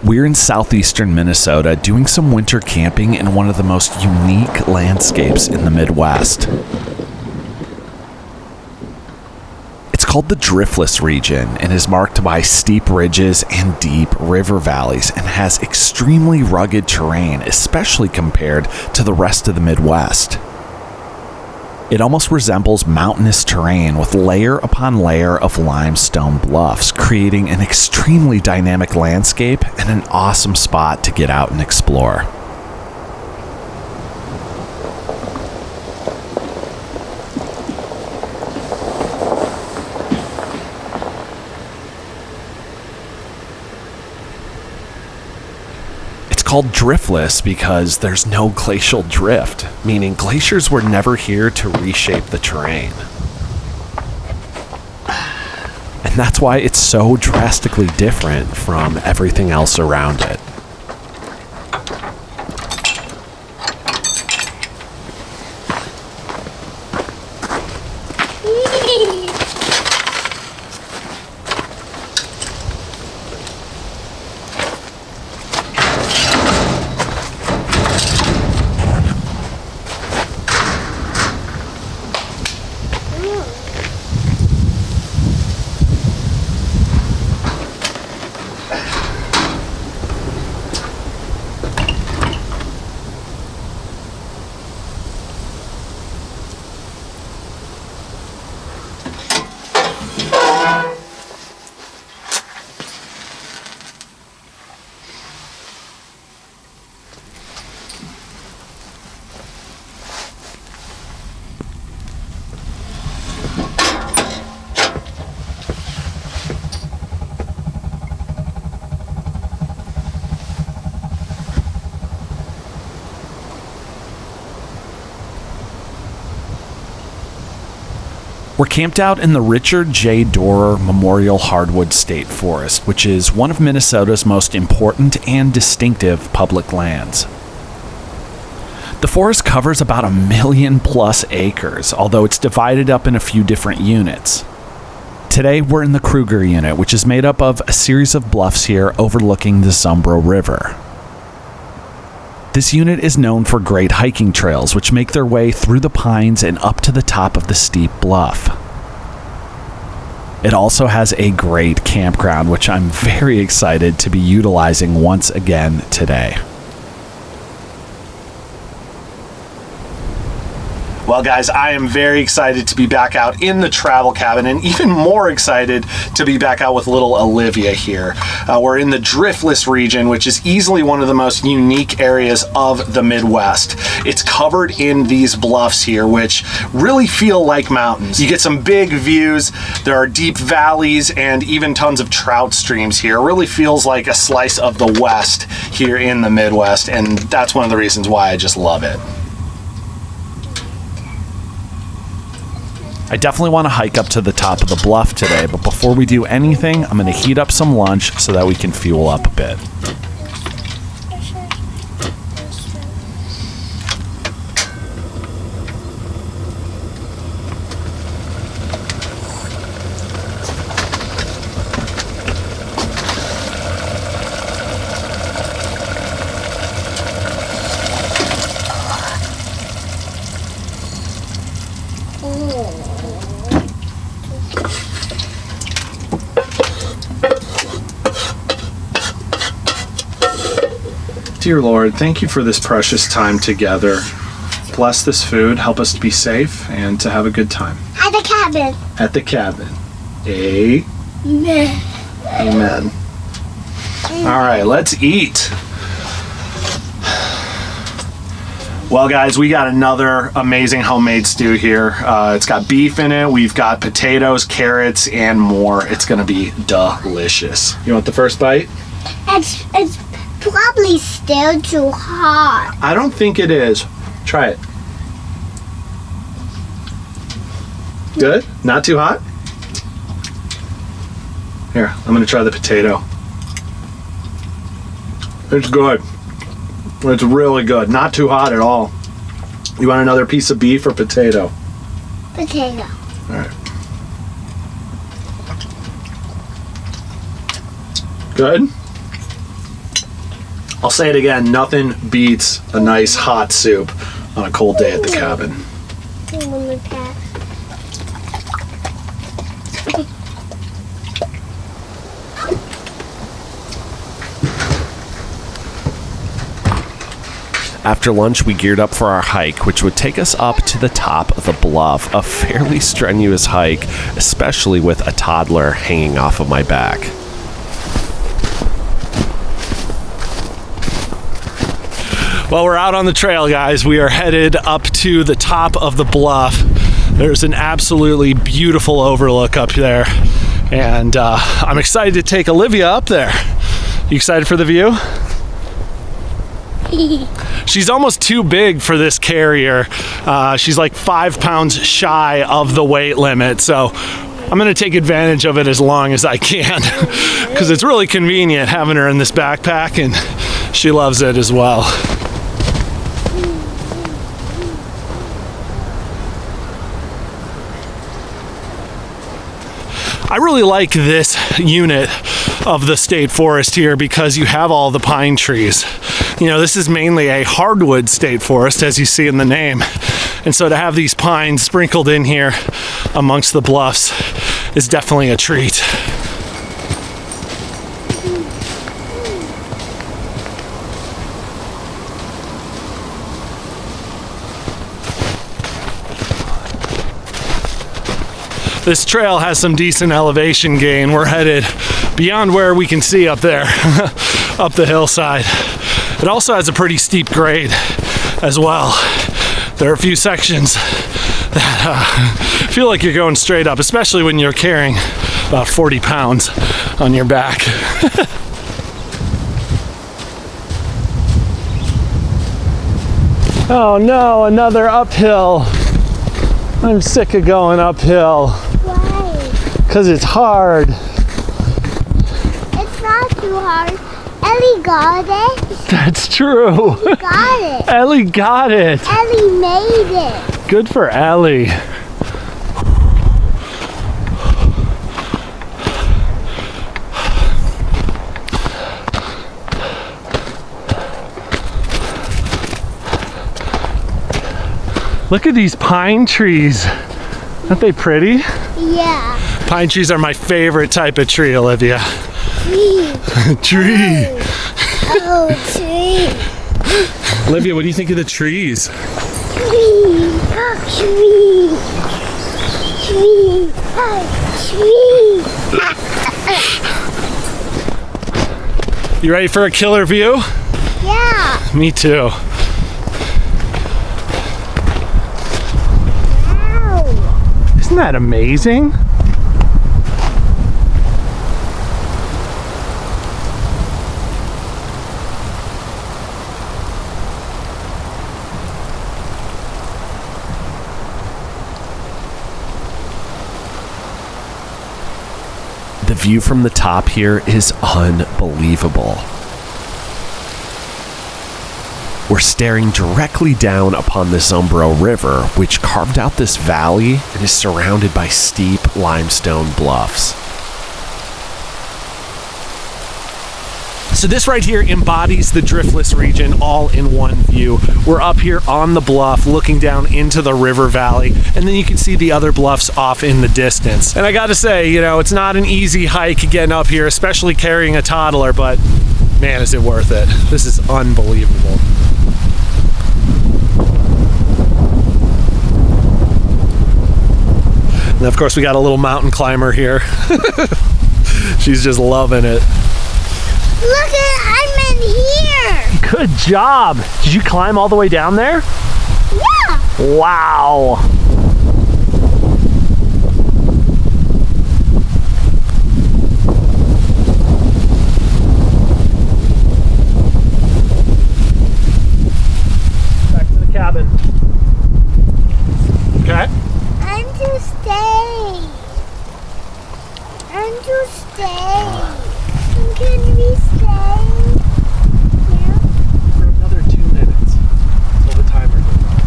We're in southeastern Minnesota doing some winter camping in one of the most unique landscapes in the Midwest. It's called the Driftless region and is marked by steep ridges and deep river valleys and has extremely rugged terrain, especially compared to the rest of the Midwest. It almost resembles mountainous terrain with layer upon layer of limestone bluffs, creating an extremely dynamic landscape and an awesome spot to get out and explore. Called Driftless because there's no glacial drift, meaning glaciers were never here to reshape the terrain. And that's why it's so drastically different from everything else around it. We're camped out in the Richard J. Dorer Memorial Hardwood State Forest, which is one of Minnesota's most important and distinctive public lands. The forest covers about 1 million+ acres, although it's divided up in a few different units. Today, we're in the Kruger unit, which is made up of a series of bluffs here overlooking the Zumbro River. This unit is known for great hiking trails, which make their way through the pines and up to the top of the steep bluff. It also has a great campground, which I'm very excited to be utilizing once again today. Well, guys, I am very excited to be back out in the travel cabin and even more excited to be back out with little Olivia here. We're in the Driftless region, which is easily one of the most unique areas of the Midwest. It's covered in these bluffs here, which really feel like mountains. You get some big views, there are deep valleys, and even tons of trout streams here. It really feels like a slice of the West here in the Midwest, and that's one of the reasons why I just love it. I definitely want to hike up to the top of the bluff today, but before we do anything, I'm going to heat up some lunch so that we can fuel up a bit. Dear Lord, thank you for this precious time together. Bless this food, help us to be safe, and to have a good time. At the cabin. At the cabin. Amen. Amen. All right, let's eat. Well, guys, we got another amazing homemade stew here. It's got beef in it. We've got potatoes, carrots, and more. It's going to be delicious. You want the first bite? It's probably still too hot. I don't think it is. Try it. Good? Not too hot? Here, I'm going to try the potato. It's good. It's really good. Not too hot at all. You want another piece of beef or potato? Potato. All right. Good? I'll say it again, nothing beats a nice hot soup on a cold day at the cabin. After lunch, we geared up for our hike, which would take us up to the top of the bluff, a fairly strenuous hike, especially with a toddler hanging off of my back. Well, we're out on the trail, guys. We are headed up to the top of the bluff. There's an absolutely beautiful overlook up there, and I'm excited to take Olivia up there. You excited for the view? She's almost too big for this carrier. She's like 5 pounds shy of the weight limit, so I'm gonna take advantage of it as long as I can because it's really convenient having her in this backpack, and she loves it as well. I really like this unit of the state forest here because you have all the pine trees. You know, this is mainly a hardwood state forest, as you see in the name. And so to have these pines sprinkled in here amongst the bluffs is definitely a treat. This trail has some decent elevation gain. We're headed beyond where we can see up there, up the hillside. It also has a pretty steep grade as well. There are a few sections that feel like you're going straight up, especially when you're carrying about 40 pounds on your back. Oh no, another uphill. I'm sick of going uphill. Why? Because it's hard. It's not too hard. Ellie got it. That's true. She got it. Ellie got it. Ellie made it. Good for Ellie. Look at these pine trees. Aren't they pretty? Yeah. Pine trees are my favorite type of tree, Olivia. Tree. Tree. Oh, tree. Olivia, what do you think of the trees? Tree. Tree. Tree. Tree. You ready for a killer view? Yeah. Me too. Wow. Isn't that amazing? The view from the top here is unbelievable. We're staring directly down upon the Zumbro River, which carved out this valley and is surrounded by steep limestone bluffs. So this right here embodies the Driftless region all in one view. We're up here on the bluff looking down into the river valley, and then you can see the other bluffs off in the distance. And I gotta say, you know, it's not an easy hike getting up here, especially carrying a toddler, but man, is it worth it. This is unbelievable. And of course we got a little mountain climber here. She's just loving it. Look I'm in here. Good job. Did you climb all the way down there? Yeah. Wow. Back to the cabin. Okay. I'm to stay. I'm to stay. Can we stay? Yeah. For another 2 minutes until the timer goes off.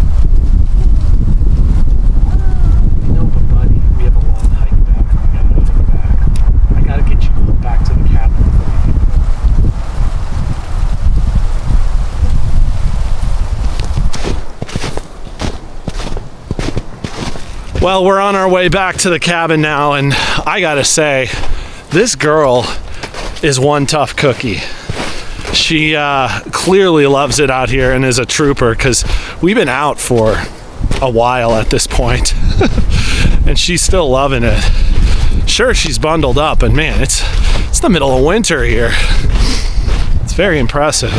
Well, we're on our way back to the cabin now, and I gotta say, this girl is one tough cookie. She clearly loves it out here and is a trooper, because we've been out for a while at this point, and she's still loving it. Sure, she's bundled up, and man, it's the middle of winter here. It's very impressive.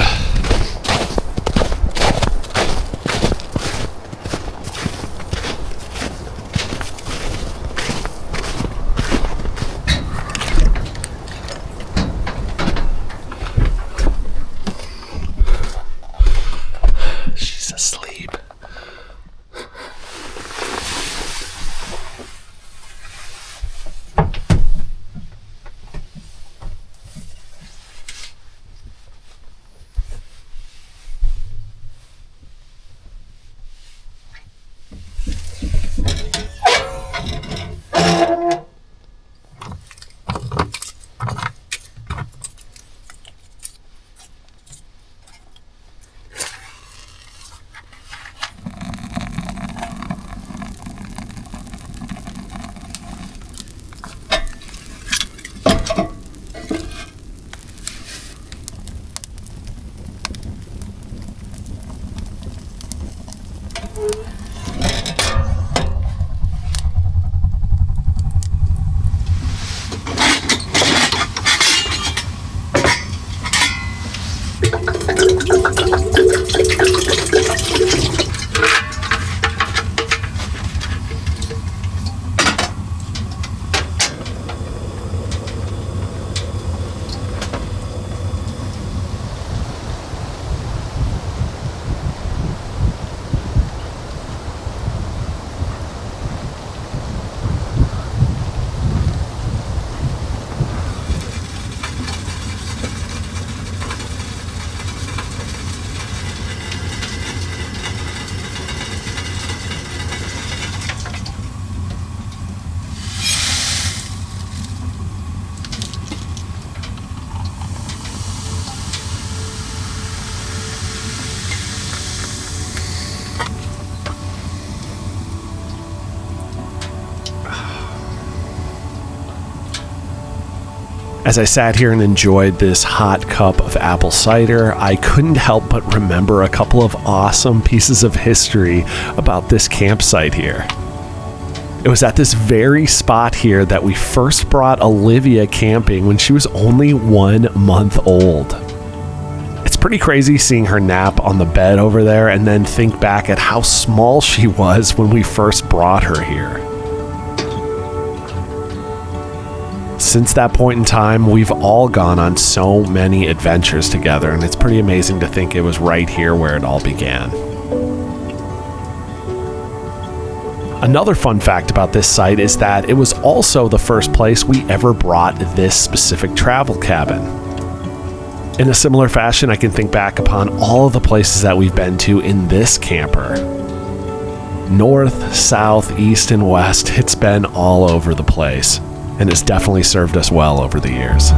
As I sat here and enjoyed this hot cup of apple cider, I couldn't help but remember a couple of awesome pieces of history about this campsite here. It was at this very spot here that we first brought Olivia camping when she was only 1 month old. It's pretty crazy seeing her nap on the bed over there and then think back at how small she was when we first brought her here. Since that point in time, we've all gone on so many adventures together, and it's pretty amazing to think it was right here where it all began. Another fun fact about this site is that it was also the first place we ever brought this specific travel cabin. In a similar fashion, I can think back upon all of the places that we've been to in this camper. North, south, east, and west, it's been all over the place. And it's definitely served us well over the years.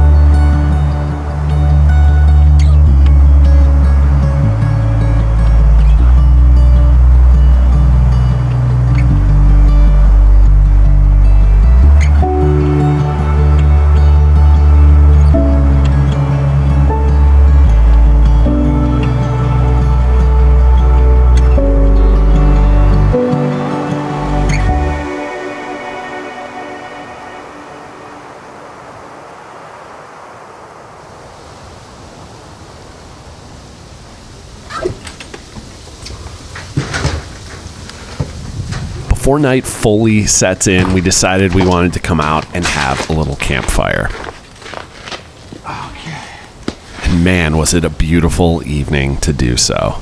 Before night fully sets in, we decided we wanted to come out and have a little campfire. Okay. And man, was it a beautiful evening to do so.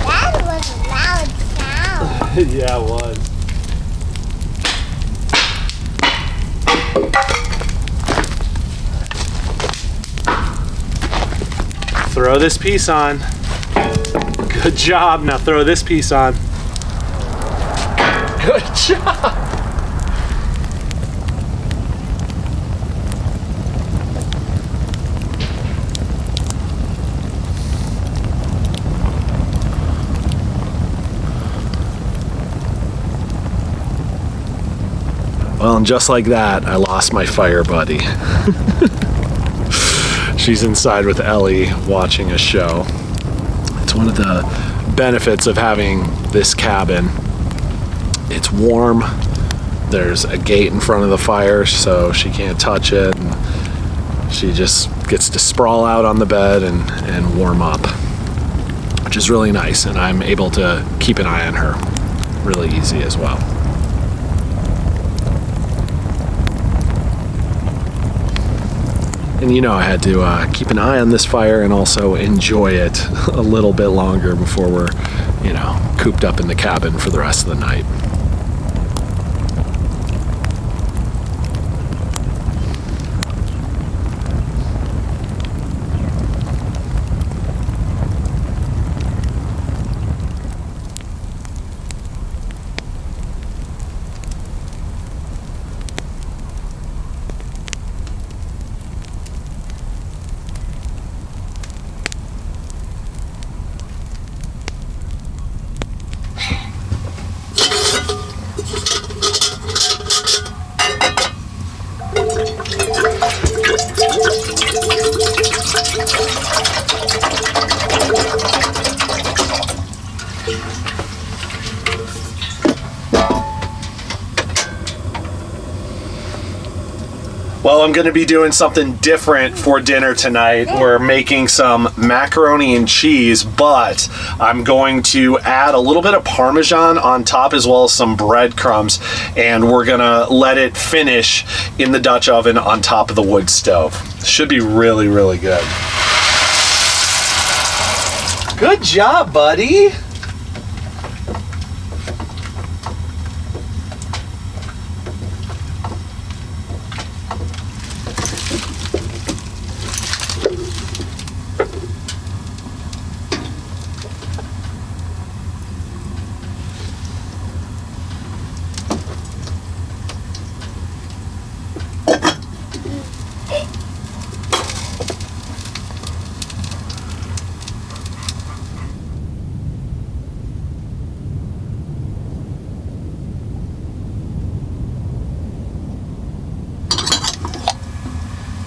That was a loud sound. Yeah, it was. Throw this piece on. Good job. Now throw this piece on. Good job. Well, and just like that, I lost my fire buddy. She's inside with Ellie watching a show. It's one of the benefits of having this cabin. It's warm. There's a gate in front of the fire, so she can't touch it. And she just gets to sprawl out on the bed and warm up, which is really nice. And I'm able to keep an eye on her really easy as well. And you know, I had to keep an eye on this fire and also enjoy it a little bit longer before we're, you know, cooped up in the cabin for the rest of the night. Well, I'm going to be doing something different for dinner tonight. We're making some macaroni and cheese, but I'm going to add a little bit of Parmesan on top as well as some breadcrumbs, and we're going to let it finish in the Dutch oven on top of the wood stove. Should be really, really good. Good job, buddy.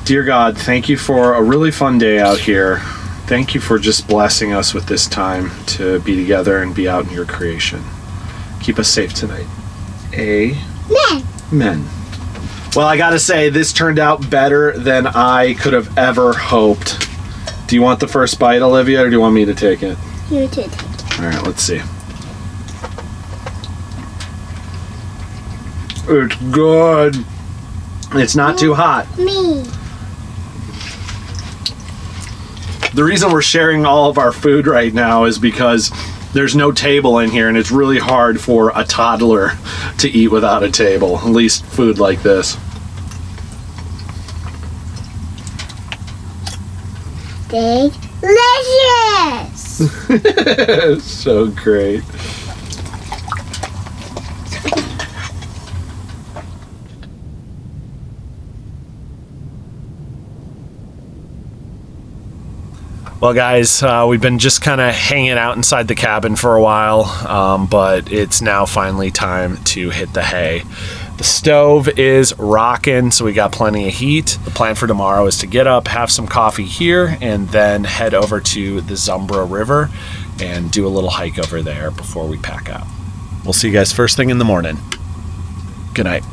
Dear God, thank you for a really fun day out here. Thank you for just blessing us with this time to be together and be out in your creation. Keep us safe tonight. Amen. Well, I gotta say, this turned out better than I could have ever hoped. Do you want the first bite, Olivia, or do you want me to take it? You take it. All right, let's see. It's good. It's not too hot. Me. The reason we're sharing all of our food right now is because there's no table in here, and it's really hard for a toddler to eat without a table, at least food like this. Delicious! So great. Well, guys, we've been just kind of hanging out inside the cabin for a while, but it's now finally time to hit the hay. The stove is rocking, so we got plenty of heat. The plan for tomorrow is to get up, have some coffee here, and then head over to the Zumbro River and do a little hike over there before we pack out. We'll see you guys first thing in the morning. Good night.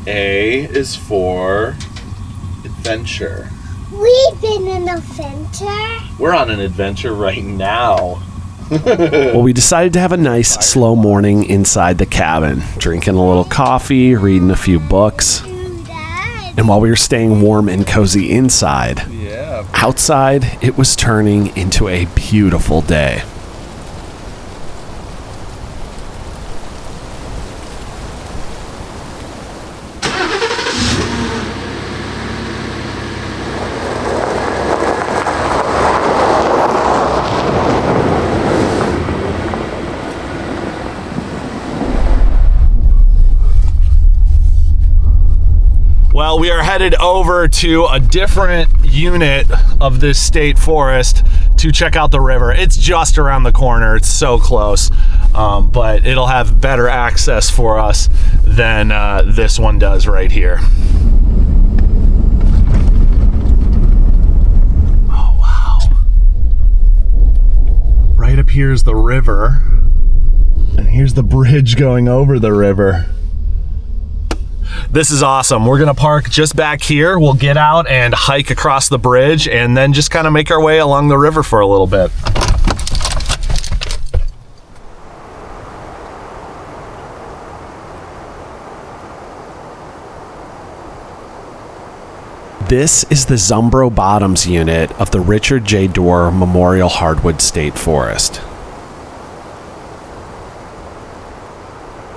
A is for adventure. We've been an adventure. We're on an adventure right now. Well, we decided to have a nice slow morning inside the cabin, drinking a little coffee, reading a few books. And while we were staying warm and cozy inside, outside it was turning into a beautiful day. Well, we are headed over to a different unit of this state forest to check out the river. It's just around the corner. It's so close, but it'll have better access for us than this one does right here. Oh, wow. Right up here is the river, and here's the bridge going over the river. This is awesome. We're gonna park just back here. We'll get out and hike across the bridge and then just kind of make our way along the river for a little bit. This is the Zumbro Bottoms unit of the Richard J. Dorr Memorial Hardwood State Forest.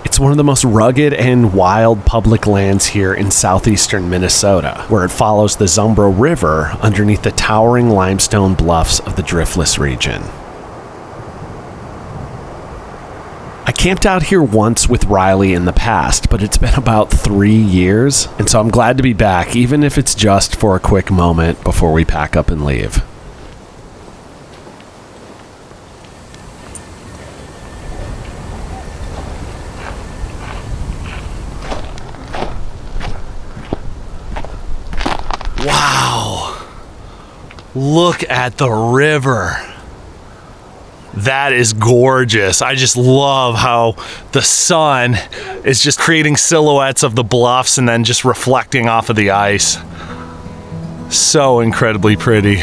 It's one of the most rugged and wild public lands here in southeastern Minnesota, where it follows the Zumbro River underneath the towering limestone bluffs of the Driftless region. I camped out here once with Riley in the past, but it's been about 3 years, and so I'm glad to be back, even if it's just for a quick moment before we pack up and leave. Wow, look at the river. That is gorgeous. I just love how the sun is just creating silhouettes of the bluffs and then just reflecting off of the ice. So incredibly pretty.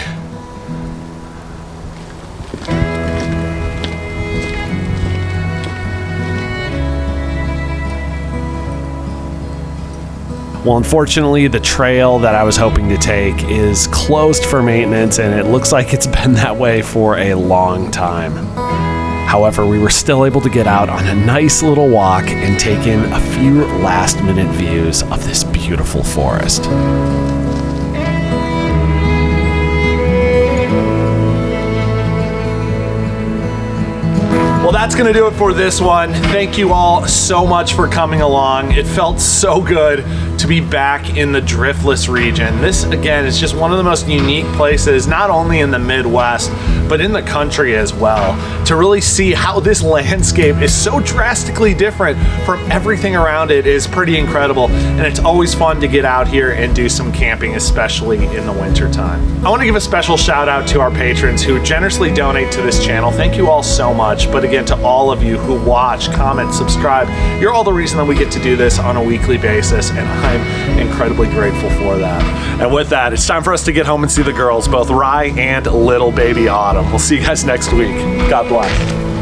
Well, unfortunately, the trail that I was hoping to take is closed for maintenance, and it looks like it's been that way for a long time. However, we were still able to get out on a nice little walk and take in a few last-minute views of this beautiful forest. Well, that's going to do it for this one. Thank you all so much for coming along. It felt so good to be back in the Driftless region. This, again, is just one of the most unique places, not only in the Midwest, but in the country as well, to really see how this landscape is so drastically different from everything around it is pretty incredible. And it's always fun to get out here and do some camping, especially in the winter time. I want to give a special shout out to our patrons who generously donate to this channel. Thank you all so much. But again, to all of you who watch, comment, subscribe, you're all the reason that we get to do this on a weekly basis, and I'm incredibly grateful for that. And with that, it's time for us to get home and see the girls, both Rye and little baby Autumn. We'll see you guys next week. God bless.